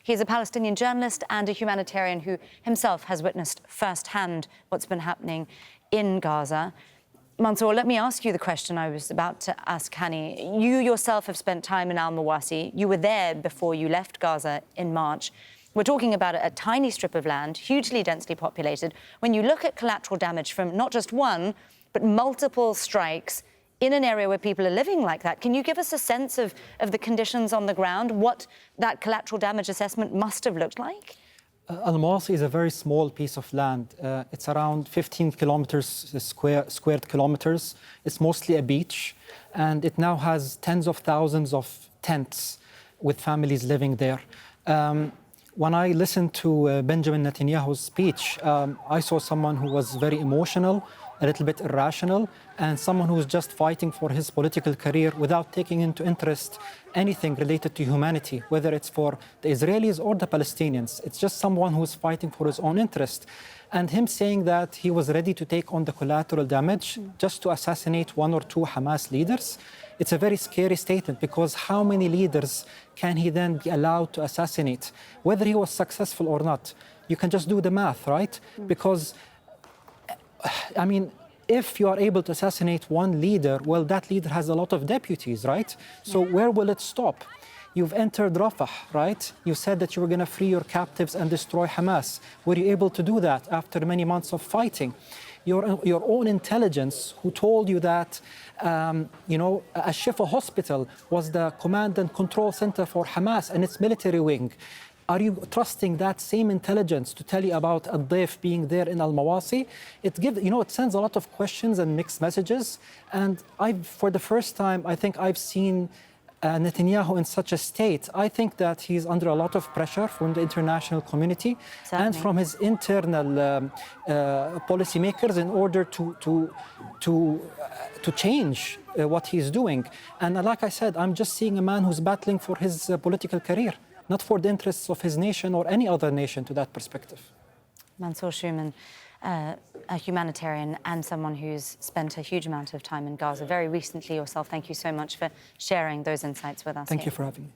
He's a Palestinian journalist and a humanitarian who himself has witnessed firsthand what's been happening in Gaza. Mansour, let me ask you the question I was about to ask Hani. You yourself have spent time in al-Mawasi. You were there before you left Gaza in March. We're talking about a tiny strip of land, hugely densely populated. When you look at collateral damage from not just one, but multiple strikes in an area where people are living like that, can you give us a sense of the conditions on the ground, what that collateral damage assessment must have looked like? Al-Mawasi is a very small piece of land. It's around 15 squared kilometers. It's mostly a beach, and it now has tens of thousands of tents with families living there. When I listened to Benjamin Netanyahu's speech, I saw someone who was very emotional, a little bit irrational, and someone who was just fighting for his political career without taking into interest anything related to humanity, whether it's for the Israelis or the Palestinians. It's just someone who's fighting for his own interest. And him saying that he was ready to take on the collateral damage just to assassinate one or two Hamas leaders, it's a very scary statement, because how many leaders can he then be allowed to assassinate? Whether he was successful or not, you can just do the math, right? Because I mean, if you are able to assassinate one leader, well, that leader has a lot of deputies, right? So where will it stop? You've entered Rafah, right? You said that you were going to free your captives and destroy Hamas. Were you able to do that after many months of fighting? Your own intelligence, who told you that, Al-Shifa hospital was the command and control center for Hamas and its military wing. Are you trusting that same intelligence to tell you about Al-Dayf being there in Al-Mawasi? It sends a lot of questions and mixed messages. And for the first time, I think I've seen Netanyahu in such a state. I think that he's under a lot of pressure from the international community and from his internal policymakers in order to change what he's doing. And like I said, I'm just seeing a man who's battling for his political career, not for the interests of his nation or any other nation to that perspective. Mansour Shuman, a humanitarian and someone who's spent a huge amount of time in Gaza very recently yourself. Thank you so much for sharing those insights with us. Thank you for having me.